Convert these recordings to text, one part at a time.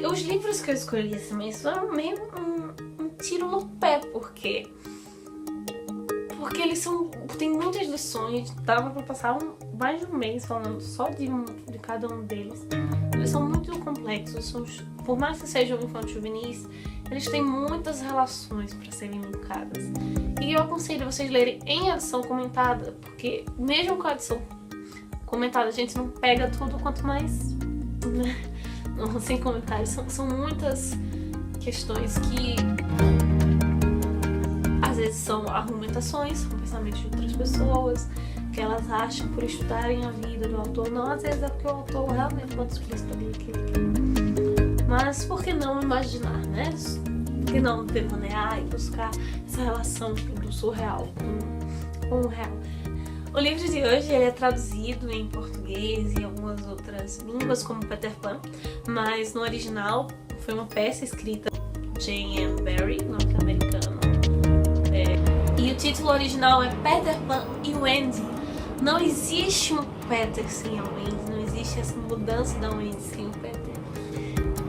Os livros que eu escolhi esse mês foram meio um tiro no pé, porque eles tem muitas lições. Dava pra passar mais de um mês falando só de cada um deles. Eles são muito complexos, por mais que sejam infanto-juvenis, eles têm muitas relações para serem linkadas. E eu aconselho vocês lerem em edição comentada, porque mesmo com a edição comentada a gente não pega tudo, quanto mais sem comentários. São muitas questões que às vezes são argumentações, são pensamentos de outras pessoas, que elas acham por estudarem a vida do autor. Não, às vezes é porque o autor realmente bota explícito ali que ele quer. Mas por que não imaginar, né? Por que não devanear e buscar essa relação do surreal com o real? O livro de hoje ele é traduzido em português e algumas outras línguas, como Peter Pan, mas no original foi uma peça escrita por J.M. Barrie, norte-americano. E o título original é Peter Pan e Wendy. Não existe um Peter sem a Wendy, não existe essa mudança da Wendy sem o Peter.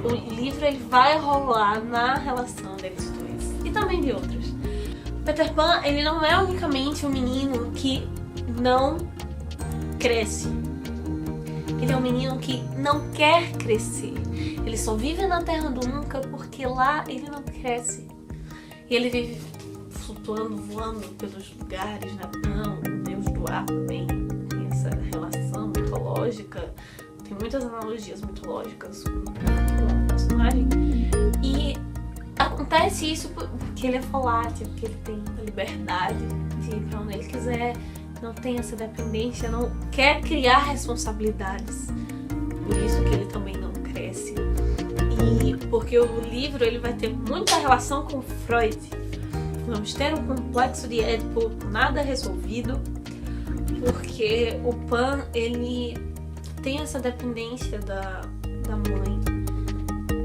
O livro ele vai rolar na relação deles dois e também de outros. Peter Pan ele não é unicamente um menino que não cresce. Ele é um menino que não quer crescer. Ele só vive na Terra do Nunca porque lá ele não cresce. E ele vive flutuando, voando pelos lugares, nadando. O Deus do ar também tem essa relação mitológica. Tem muitas analogias mitológicas com o personagem. E acontece isso porque ele é volátil, porque ele tem a liberdade de ir pra onde ele quiser. Não tem essa dependência, não quer criar responsabilidades. Por isso que ele também não cresce. E porque o livro ele vai ter muita relação com Freud. Vamos ter um complexo de Édipo nada resolvido, porque o Pan ele tem essa dependência da mãe.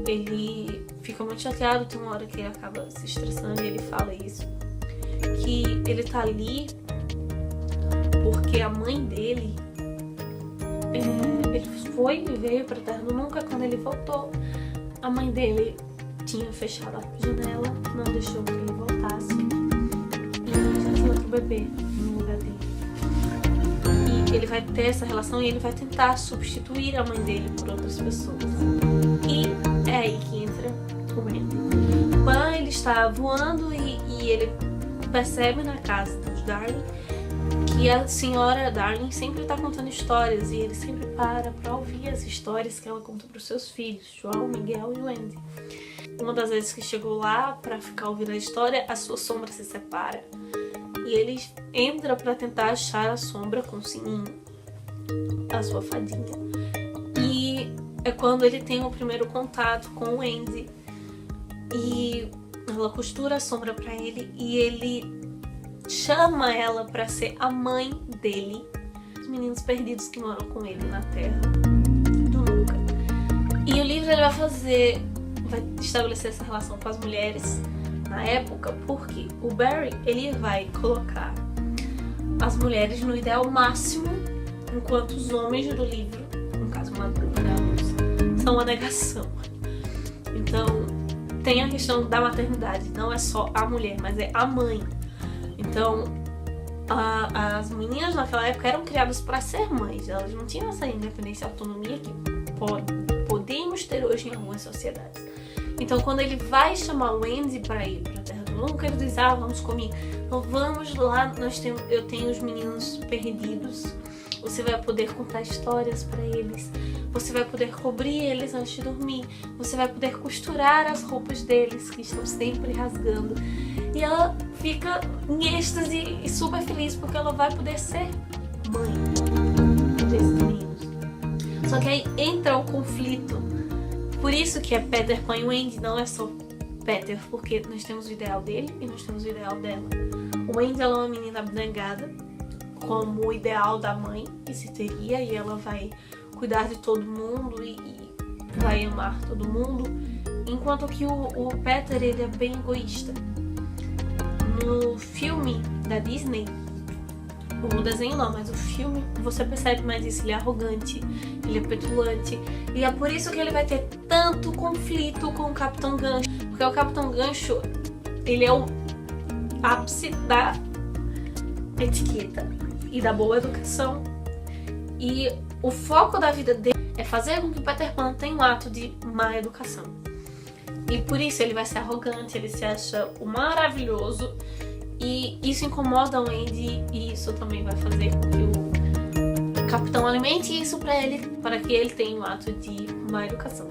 Ele fica muito chateado, tem uma hora que ele acaba se estressando e ele fala isso, que ele tá ali porque a mãe dele ele foi e veio pra Terra do Nunca. Quando ele voltou, a mãe dele tinha fechado a janela, não deixou que ele voltasse e já tinha outro bebê no lugar dele. E ele vai ter essa relação e ele vai tentar substituir a mãe dele por outras pessoas. E é aí que entra o Wendy. O Pan ele está voando e ele percebe na casa dos Darling que a senhora Darling sempre está contando histórias e ele sempre para ouvir as histórias que ela conta para os seus filhos, João, Miguel e Wendy. Uma das vezes que chegou lá para ficar ouvindo a história, a sua sombra se separa e ele entra para tentar achar a sombra com o sininho, a sua fadinha. E é quando ele tem o primeiro contato com o Wendy e ela costura a sombra para ele e ele chama ela para ser a mãe dele, os meninos perdidos que moram com ele na Terra do Nunca. E o livro ele vai estabelecer essa relação com as mulheres na época, porque o Barrie ele vai colocar as mulheres no ideal máximo, enquanto os homens do livro, no caso maduro, são uma negação. Então tem a questão da maternidade, não é só a mulher, mas é a mãe. Então, as meninas naquela época eram criadas para ser mães, elas não tinham essa independência e autonomia que podemos ter hoje em algumas sociedades. Então, quando ele vai chamar o Wendy para ir para a Terra do Nunca, ele diz: vamos comigo, então, vamos lá, eu tenho os meninos perdidos, você vai poder contar histórias para eles, você vai poder cobrir eles antes de dormir, você vai poder costurar as roupas deles que estão sempre rasgando. E ela fica em êxtase e super feliz porque ela vai poder ser mãe desses meninos. Só que aí entra o conflito. Por isso que é Peter Pan e Wendy, não é só Peter, porque nós temos o ideal dele e nós temos o ideal dela. O Wendy ela é uma menina abnegada, como o ideal da mãe que se teria, e ela vai cuidar de todo mundo e vai amar todo mundo, enquanto que o Peter ele é bem egoísta. No filme da Disney, o desenho não, mas o filme, você percebe mais isso. Ele é arrogante, ele é petulante. E é por isso que ele vai ter tanto conflito com o Capitão Gancho. Porque o Capitão Gancho, ele é o ápice da etiqueta e da boa educação. E o foco da vida dele é fazer com que o Peter Pan tenha um ato de má educação. E por isso ele vai ser arrogante, ele se acha o maravilhoso. E isso incomoda o Andy e isso também vai fazer com que o Capitão alimente isso pra ele, para que ele tenha um ato de má educação.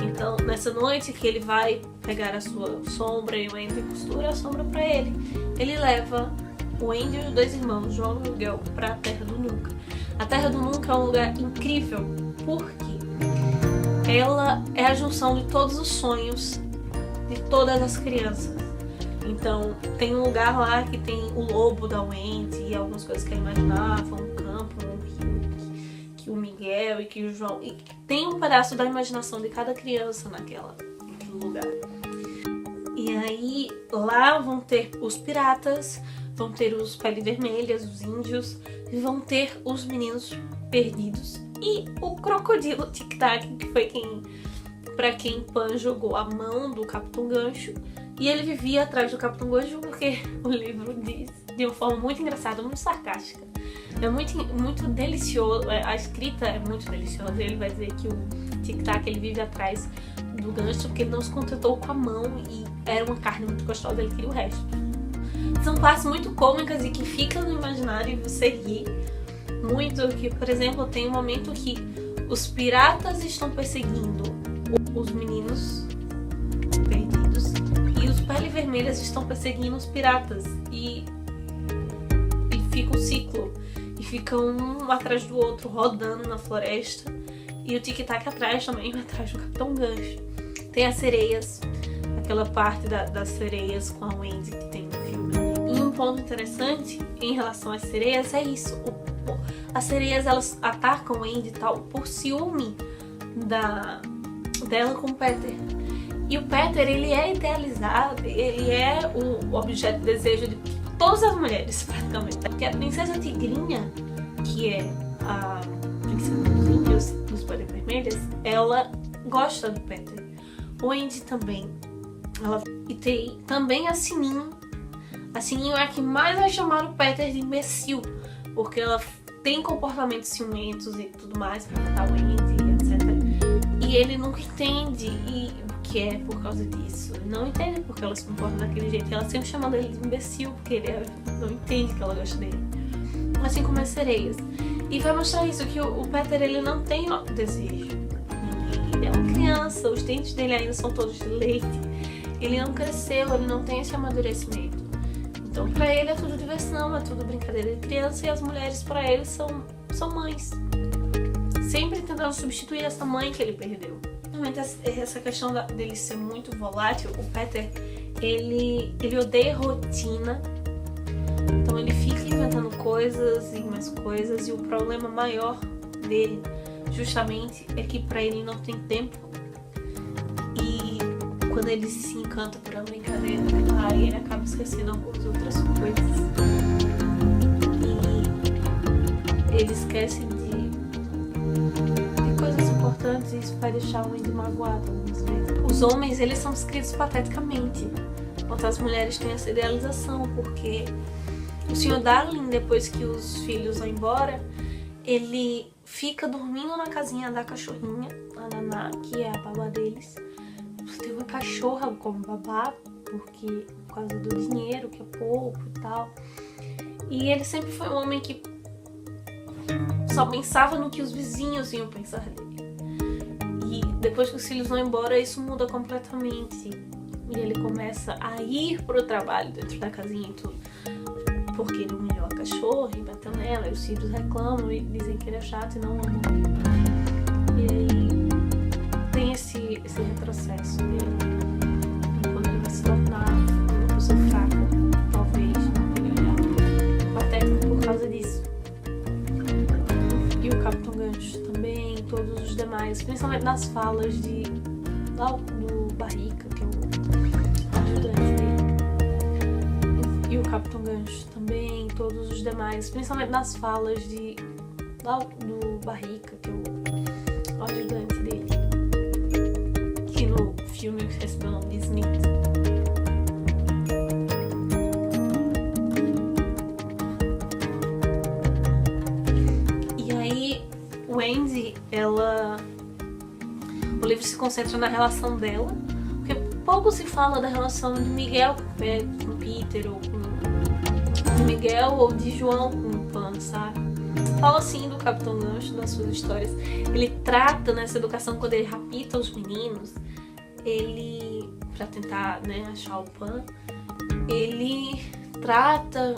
Então, nessa noite que ele vai pegar a sua sombra e o Andy costura a sombra pra ele, ele leva o Andy e os dois irmãos, João e Miguel, pra Terra do Nunca. A Terra do Nunca é um lugar incrível porque ela é a junção de todos os sonhos de todas as crianças. Então, tem um lugar lá que tem o lobo da Wendy e algumas coisas que ele imaginava, um campo, um rio, que o Miguel e que o João... E tem um pedaço da imaginação de cada criança naquele lugar. E aí, lá vão ter os piratas, vão ter os Pele Vermelhas, os índios, e vão ter os meninos perdidos. E o crocodilo Tic-Tac, que foi pra quem Pan jogou a mão do Capitão Gancho. E ele vivia atrás do Capitão Gancho porque o livro diz de uma forma muito engraçada, muito sarcástica. É muito delicioso, a escrita é muito deliciosa. Ele vai dizer que o Tic-Tac ele vive atrás do gancho porque ele não se contentou com a mão e era uma carne muito gostosa, ele queria o resto. São partes muito cômicas e que ficam no imaginário e você ri muito. Que, por exemplo, tem um momento que os piratas estão perseguindo os meninos perdidos e os Pele Vermelhas estão perseguindo os piratas e fica um ciclo e fica um atrás do outro rodando na floresta e o Tic-Tac atrás também, atrás do Capitão Gancho. Tem as sereias, aquela parte das sereias com a Wendy que tem no filme. E um ponto interessante em relação às sereias é isso, as sereias elas atacam o Wendy e tal por ciúme dela com o Peter. E o Peter, ele é idealizado, ele é o objeto de desejo de todas as mulheres, praticamente. Porque a Princesa Tigrinha, que é a princesa dos índios, dos Pele Vermelhas, ela gosta do Peter. O Andy também. E tem também a Sininho. A Sininho é a que mais vai chamar o Peter de imbecil, porque ela tem comportamentos ciumentos e tudo mais pra matar o Andy, etc. E ele nunca entende que é por causa disso. Ele não entende porque ela se comporta daquele jeito. E ela sempre chamando ele de imbecil, porque ele não entende que ela gosta dele. Assim como as sereias. E vai mostrar isso, que o Peter ele não tem desejo. Ele é uma criança, os dentes dele ainda são todos de leite. Ele não cresceu, ele não tem esse amadurecimento. Então pra ele é tudo diversão, é tudo brincadeira de criança. E as mulheres pra ele são mães. Sempre tentando substituir essa mãe que ele perdeu. Realmente essa questão dele ser muito volátil, o Peter, ele odeia rotina, então ele fica inventando coisas e mais coisas, e o problema maior dele, justamente, é que pra ele não tem tempo, e quando ele se encanta por uma brincadeira, aí ele acaba esquecendo algumas outras coisas, e ele esquece de coisas importantes e isso vai deixar o Andy magoado algumas vezes. Os homens, eles são descritos pateticamente, enquanto as mulheres têm essa idealização, porque o Sr. Darling, depois que os filhos vão embora, ele fica dormindo na casinha da cachorrinha, a Naná, que é a babá deles. Tem uma cachorra como babá, porque por causa do dinheiro, que é pouco e tal. E ele sempre foi um homem que só pensava no que os vizinhos iam pensar dele. E depois que os filhos vão embora, isso muda completamente. E ele começa a ir pro trabalho dentro da casinha e tudo. Porque ele humilhou a cachorra e bateu nela, e os filhos reclamam e dizem que ele é chato e não amam ele. E aí tem esse retrocesso dele. E quando ele vai se tornar uma pessoa fraca, talvez, naquele olhar patético por causa disso. E o Capitão Gancho também, todos os demais, principalmente nas falas do Barrica, que é o ajudante dele. E o Capitão Gancho também, todos os demais, principalmente nas falas do Barrica, que é o ajudante dele, que no filme recebeu o nome de Smith. E aí, Wendy, o livro se concentra na relação dela, porque pouco se fala da relação de Miguel com Peter, ou de Miguel ou de João com o Pan, sabe? Fala assim do Capitão Gancho, das suas histórias. Ele trata nessa educação, quando ele rapta os meninos, pra tentar, né, achar o Pan, ele trata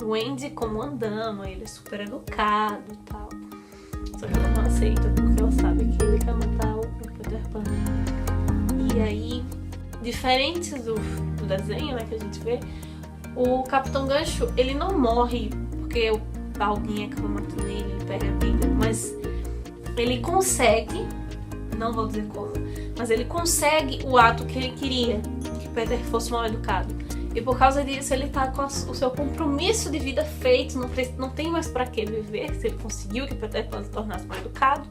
o Wendy como uma dama, ele é super educado e tal. Só que ela não aceita, porque ela sabe que ele quer matar o Peter Pan. E aí, diferente do desenho, né, que a gente vê, o Capitão Gancho, ele não morre porque alguém acaba matando ele, ele pega a vida, mas ele consegue, não vou dizer como, mas ele consegue o ato que ele queria, que Peter fosse mal educado. E por causa disso ele tá com o seu compromisso de vida feito, não tem mais pra que viver, se ele conseguiu que Peter Pan se tornasse mal educado.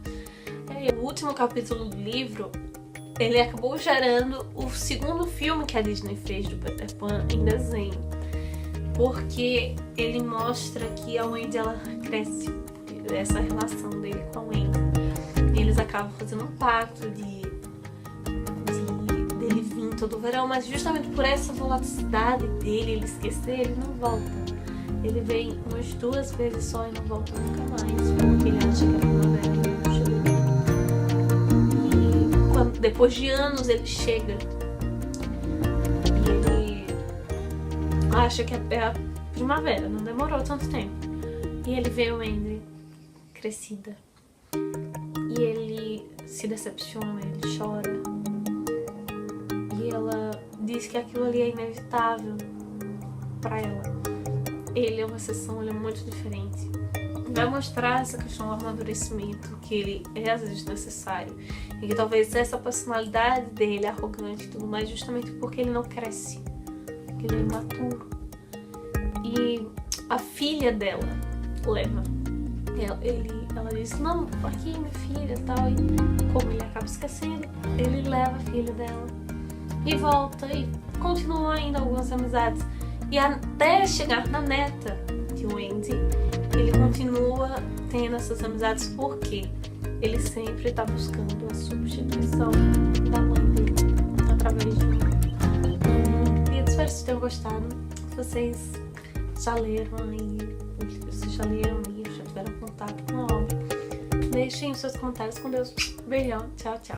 E o último capítulo do livro, ele acabou gerando o segundo filme que a Disney fez do Peter Pan em desenho. Porque ele mostra que a Wendy, ela cresce, essa relação dele com a Wendy. E eles acabam fazendo um pacto dele vir todo verão, mas justamente por essa volatilicidade dele, ele esquecer, ele não volta. Ele vem umas 2 vezes só e não volta nunca mais, porque ele acha que a primavera não chegou. E depois de anos ele chega e ele acha que é a primavera, não demorou tanto tempo. E ele vê a Wendy crescida. E ele se decepciona, ele chora. E ela diz que aquilo ali é inevitável pra ela. Ele é uma exceção, ele é muito diferente. Vai mostrar essa questão do amadurecimento, que ele é às vezes necessário. E que talvez essa personalidade dele, arrogante e tudo mais, justamente porque ele não cresce. Porque ele é imaturo. E a filha dela leva. Ela diz, não, aqui minha filha e tal. E como ele acaba esquecendo, ele leva a filha dela. E volta e continua ainda algumas amizades. E até chegar na neta de Wendy, ele continua tendo essas amizades porque ele sempre está buscando a substituição da mãe dele através de mim. E eu espero que vocês tenham gostado. Se vocês já leram aí, já tiveram contato com a obra, deixem os seus comentários com Deus. Beijão, tchau, tchau.